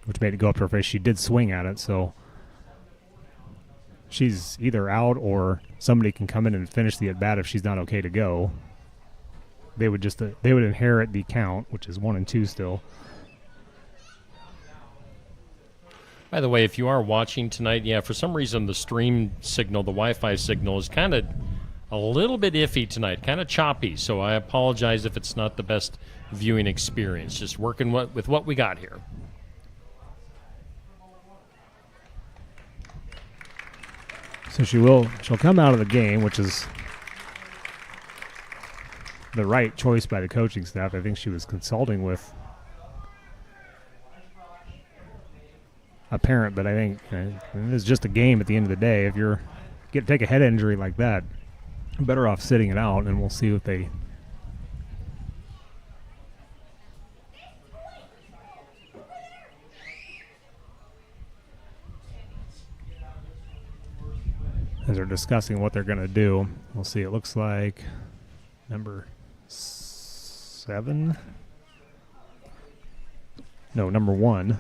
which made it go up to her face. She did swing at it, so she's either out or somebody can come in and finish the at-bat if she's not okay to go. They would inherit the count, which is 1-2 still. By the way, if you are watching tonight, for some reason the stream signal, the Wi-Fi signal, is kind of a little bit iffy tonight, kind of choppy. So I apologize if it's not the best viewing experience. Just working with what we got here. So she'll come out of the game, which is the right choice by the coaching staff. I think she was consulting with a parent, but I think it's just a game at the end of the day. If you're take a head injury like that, you're better off sitting it out, and we'll see what they. As they're discussing what they're going to do, we'll see. It looks like number 7. No, number 1.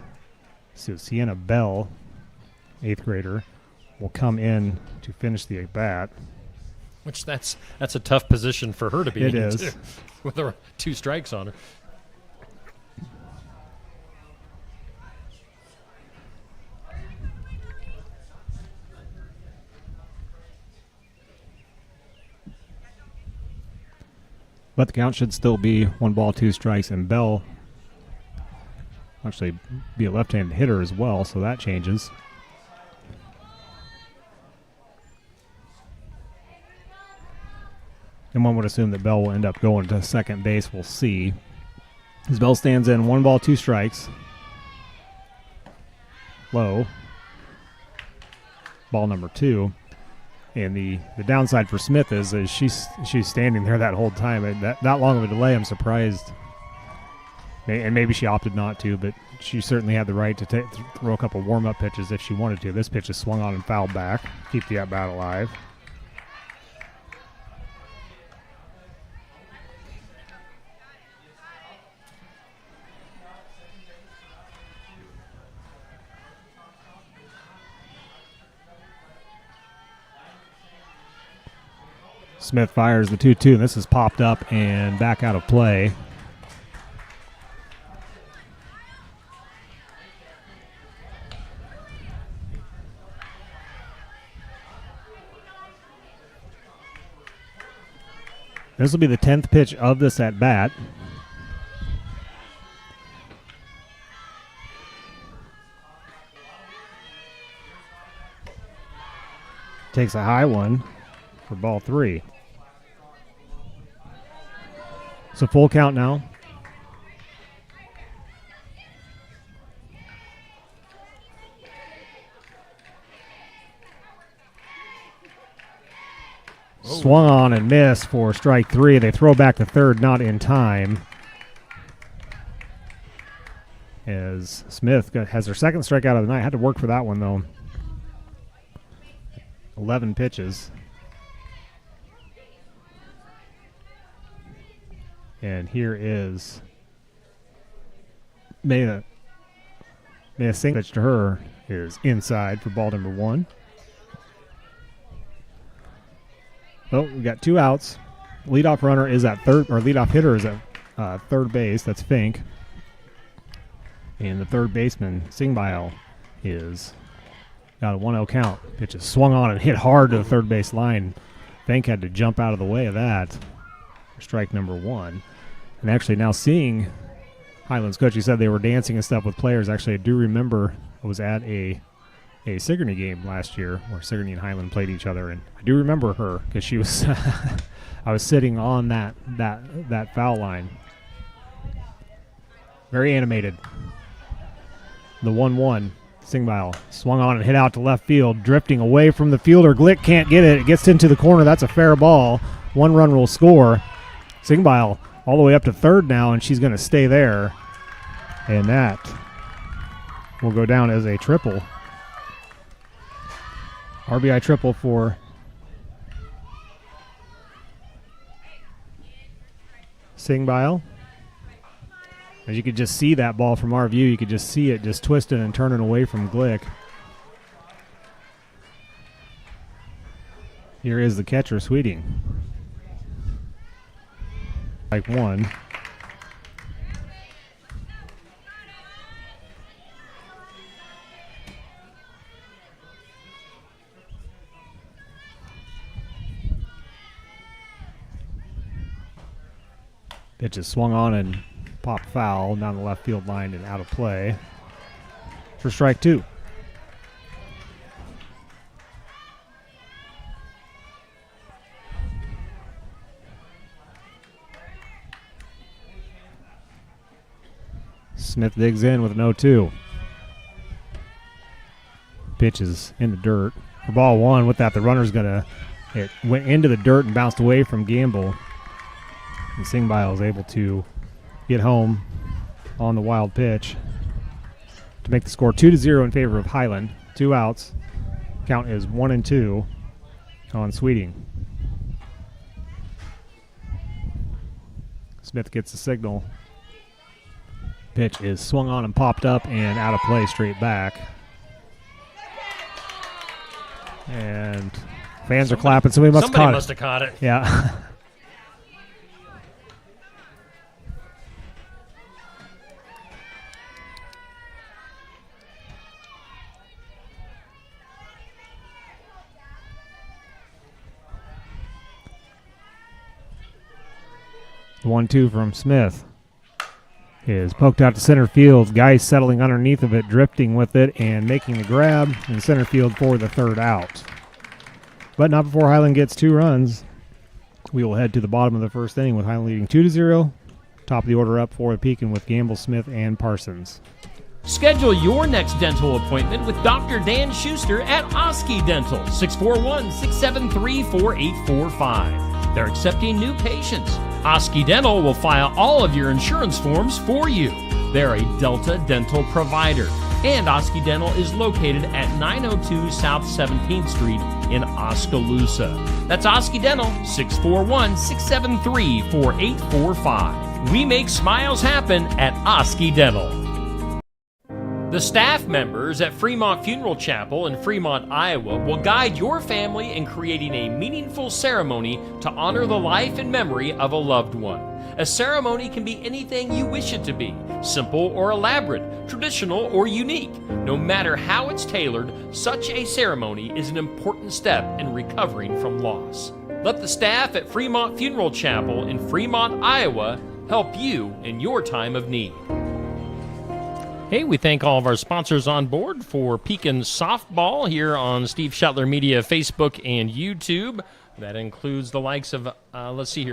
So Sienna Bell, 8th grader, will come in to finish the at-bat. Which that's a tough position for her to be in. It is. With her 2 strikes on her. But the count should still be 1 ball, 2 strikes, and Bell actually be a left-handed hitter as well, so that changes. And one would assume that Bell will end up going to second base. We'll see. As Bell stands in, 1 ball, 2 strikes. Low. Ball number 2. And the downside for Smith is she's standing there that whole time. And that long of a delay, I'm surprised. And maybe she opted not to, but she certainly had the right to throw a couple warm-up pitches if she wanted to. This pitch is swung on and fouled back. Keep the at-bat alive. Smith fires the 2-2, and this is popped up and back out of play. This will be the 10th pitch of this at-bat. Takes a high one for ball 3. So full count now. Swung on and missed for strike 3. They throw back to third, not in time. As Smith has her second strikeout of the night. Had to work for that one, though. 11 pitches. And here is Maya Singh. Pitch to her is inside for ball number 1. Well, we got 2 outs. Leadoff runner is at third, or leadoff hitter is at third base. That's Fink. And the third baseman, Singbail, is got a 1-0 count. Pitch is swung on and hit hard to the third base line. Fink had to jump out of the way of that. Strike number 1. And actually now seeing Highlands coach, he said they were dancing and stuff with players. Actually, I do remember I was at a Sigourney game last year where Sigourney and Highland played each other, and I do remember her because she was I was sitting on that foul line. Very animated. The 1-1. Singbail swung on and hit out to left field, drifting away from the fielder. Glick can't get it. It gets into the corner. That's a fair ball. 1 run will score. Singbail all the way up to third now, and she's going to stay there. And that will go down as a triple. RBI triple for Singbail. As you could just see that ball from our view, you could just see it just twisting and turning away from Glick. Here is the catcher, Sweeting. Like one. Pitch is swung on and popped foul down the left field line and out of play for strike two. Smith digs in with an 0-2. Pitch is in the dirt. For ball one, with that, the runner's it went into the dirt and bounced away from Gamble. And Singbile is able to get home on the wild pitch to make the score 2-0 in favor of Highland. 2 outs. Count is 1-2 on Sweeting. Smith gets the signal. Pitch is swung on and popped up and out of play straight back. And fans are clapping. Somebody must have caught it. Yeah. The 1-2 from Smith is poked out to center field. Guy settling underneath of it, drifting with it, and making the grab in center field for the third out. But not before Highland gets 2 runs. We will head to the bottom of the first inning with Highland leading 2-0. Top of the order up for Pekin with Gamble, Smith, and Parsons. Schedule your next dental appointment with Dr. Dan Schuster at Oski Dental, 641-673-4845. They're accepting new patients. Oski Dental will file all of your insurance forms for you. They're a Delta dental provider. And Oski Dental is located at 902 South 17th Street in Oskaloosa. That's Oski Dental, 641-673-4845. We make smiles happen at Oski Dental. The staff members at Fremont Funeral Chapel in Fremont, Iowa will guide your family in creating a meaningful ceremony to honor the life and memory of a loved one. A ceremony can be anything you wish it to be, simple or elaborate, traditional or unique. No matter how it's tailored, such a ceremony is an important step in recovering from loss. Let the staff at Fremont Funeral Chapel in Fremont, Iowa help you in your time of need. Hey, we thank all of our sponsors on board for Pekin Softball here on Steve Shetler Media Facebook and YouTube. That includes the likes of,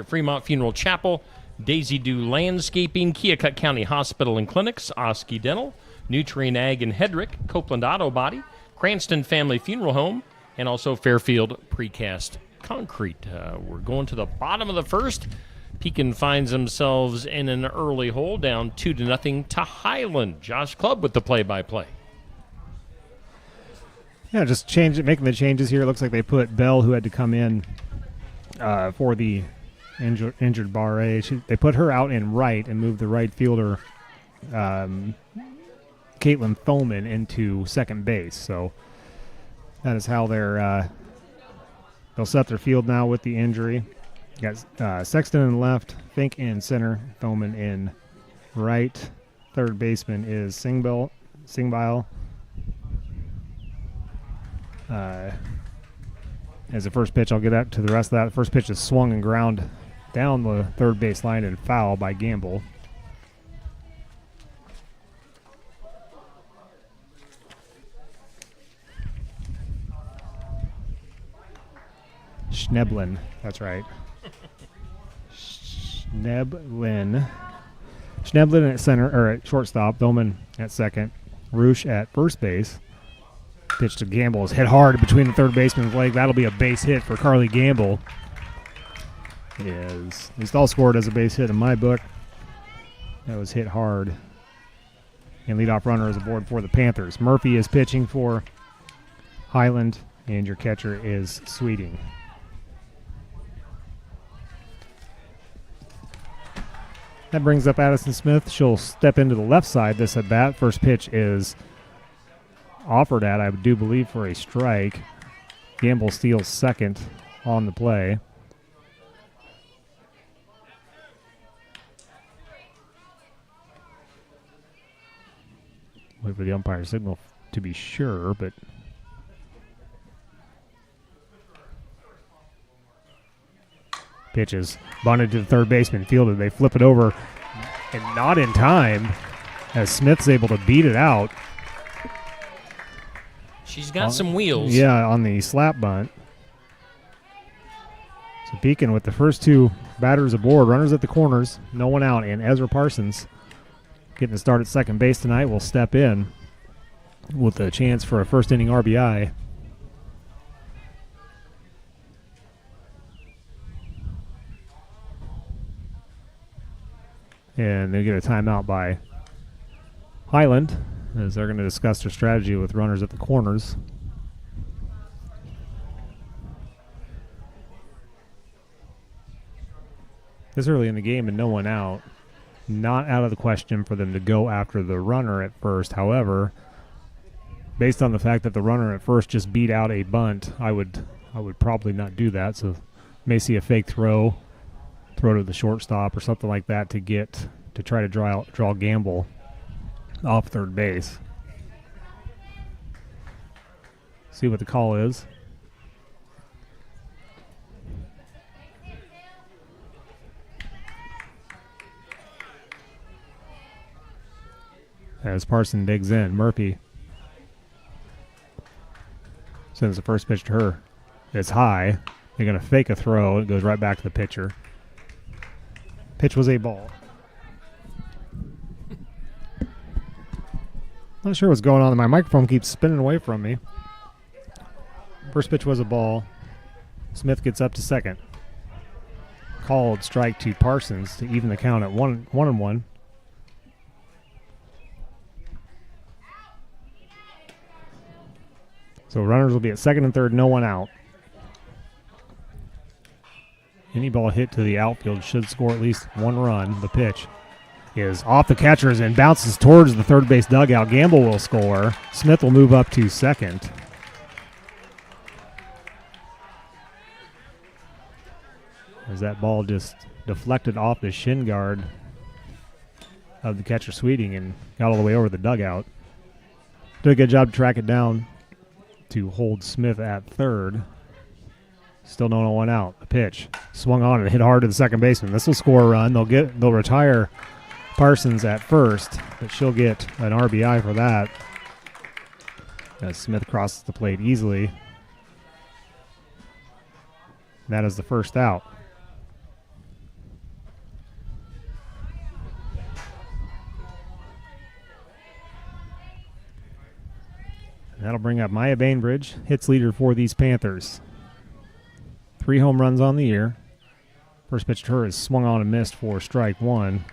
Fremont Funeral Chapel, Daisy Dew Landscaping, Keokuk County Hospital and Clinics, Oski Dental, Nutrien Ag and Hedrick, Copeland Auto Body, Cranston Family Funeral Home, and also Fairfield Precast Concrete. We're going to the bottom of the first. Pekin finds themselves in an early hole, down 2-0 to Highland. Josh Clubb with the play-by-play. Yeah, just making the changes here. It looks like they put Bell, who had to come in for the injured Barre. They put her out in right and moved the right fielder, Caitlin Thoman, into second base. So that is how they'll set their field now with the injury. You got Sexton in left, Fink in center, Thoman in right. Third baseman is Singbile. As the first pitch, I'll get out to the rest of that. The first pitch is swung and ground down the third base line and foul by Gamble. Schneblin, that's right. Schneblin at center, or at shortstop. Thoman at second. Roosh at first base. Pitch to Gamble is hit hard between the third baseman's leg. That'll be a base hit for Carly Gamble. At least all scored as a base hit in my book. That was hit hard. And leadoff runner is aboard for the Panthers. Murphy is pitching for Highland, and your catcher is Sweeting. That brings up Addison Smith. She'll step into the left side this at bat. First pitch is offered at, I do believe, for a strike. Gamble steals second on the play. Wait for the umpire signal to be sure, but pitches bunted to the third baseman, fielded. They flip it over, and not in time, as Smith's able to beat it out. She's got some wheels. Yeah, on the slap bunt. So Beacon with the first two batters aboard, runners at the corners, no one out, and Ezra Parsons getting to start at second base tonight will step in with a chance for a first inning RBI. And they get a timeout by Highland, as they're going to discuss their strategy with runners at the corners. This early in the game and no one out. Not out of the question for them to go after the runner at first. However, based on the fact that the runner at first just beat out a bunt, I would probably not do that. So may see a fake throw to the shortstop or something like that to try to draw Gamble off third base. See what the call is. As Parson digs in, Murphy sends the first pitch to her. It's high. They're going to fake a throw. It goes right back to the pitcher. Pitch was a ball. Not sure what's going on. My microphone keeps spinning away from me. First pitch was a ball. Smith gets up to second. Called strike to Parsons to even the count at 1-1. So runners will be at second and third, no one out. Any ball hit to the outfield should score at least one run. The pitch is off the catchers and bounces towards the third base dugout. Gamble will score. Smith will move up to second. As that ball just deflected off the shin guard of the catcher Sweeting and got all the way over the dugout. Did a good job to track it down to hold Smith at third. Still no one out. The pitch swung on and hit hard to the second baseman. This will score a run. They'll retire Parsons at first, but she'll get an RBI for that. As Smith crosses the plate easily. That is the first out. That'll bring up Maya Bainbridge, hits leader for these Panthers. 3 home runs on the year. First pitch to her is swung on and missed for strike one.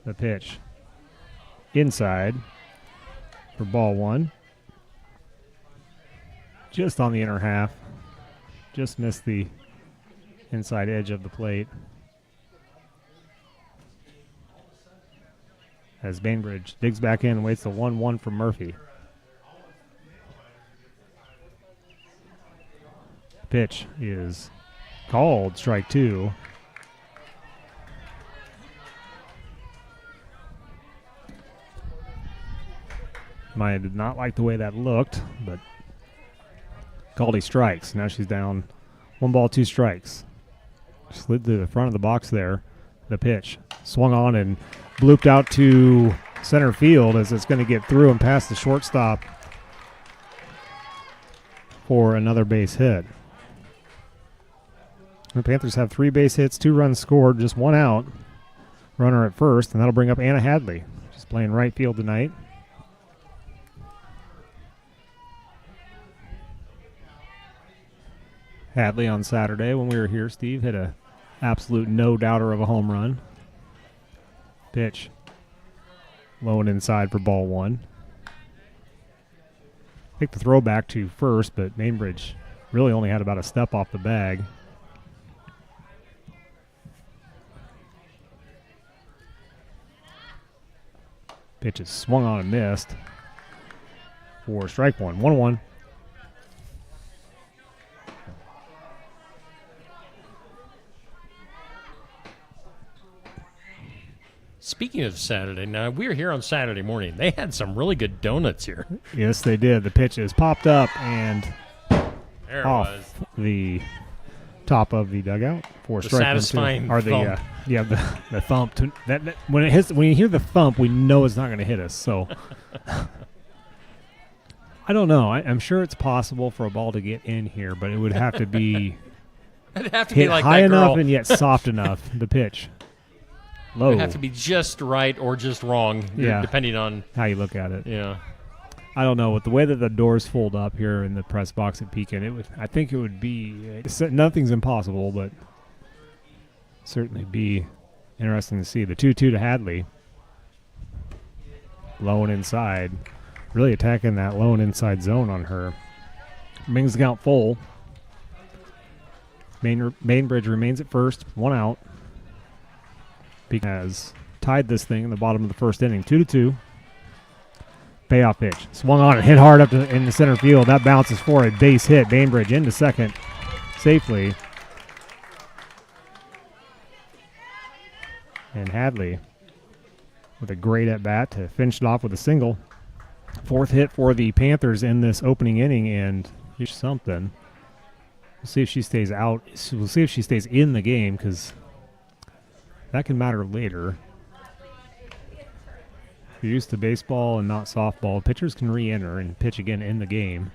The pitch inside for ball one. Just on the inner half. Just missed the inside edge of the plate. As Bainbridge digs back in and waits the 1-1 from Murphy. Pitch is called strike two. Maya did not like the way that looked, but Caldy strikes. Now she's down 1 ball, 2 strikes. Slid to the front of the box there. The pitch swung on and blooped out to center field as it's going to get through and past the shortstop for another base hit. The Panthers have 3 base hits, 2 runs scored, just 1 out. Runner at first, and that'll bring up Anna Hadley. She's playing right field tonight. Hadley on Saturday when we were here, Steve, hit a absolute no-doubter of a home run. Pitch Low and inside for ball one. Take the throw back to first, but Bainbridge really only had about a step off the bag. Pitch is swung on and missed for strike one. 1-1. Speaking of Saturday, now we're here on Saturday morning. They had some really good donuts here. Yes, they did. The pitch is popped up and There it off was. the top of the dugout for The strike one, two. satisfying Or the thump. the thump. That when it hits, when you hear the thump, we know it's not going to hit us. So I don't know. I'm sure it's possible for a ball to get in here, but it would have to be It'd have to hit be like high that enough girl. and yet soft enough. The pitch low. It'd have to be just right or just wrong, Yeah. depending on, how you look at it. yeah. I don't know. With the way that the doors fold up here in the press box at Pekin, it would. I think it would be. Nothing's impossible, but certainly be interesting to see. The 2-2 to Hadley. Low and inside. Really attacking that low and inside zone on her. Brings the count full. Bainbridge remains at first. 1 out. Pekin has tied this thing in the bottom of the first inning. 2-2. Payoff pitch. Swung on and hit hard up in the center field. That bounces for a base hit. Bainbridge into second safely. And Hadley with a great at-bat to finish it off with a single. Fourth hit for the Panthers in this opening inning, and here's something. We'll see if she stays out. We'll see if she stays in the game, because that can matter later. If you're used to baseball and not softball, pitchers can re-enter and pitch again in the game.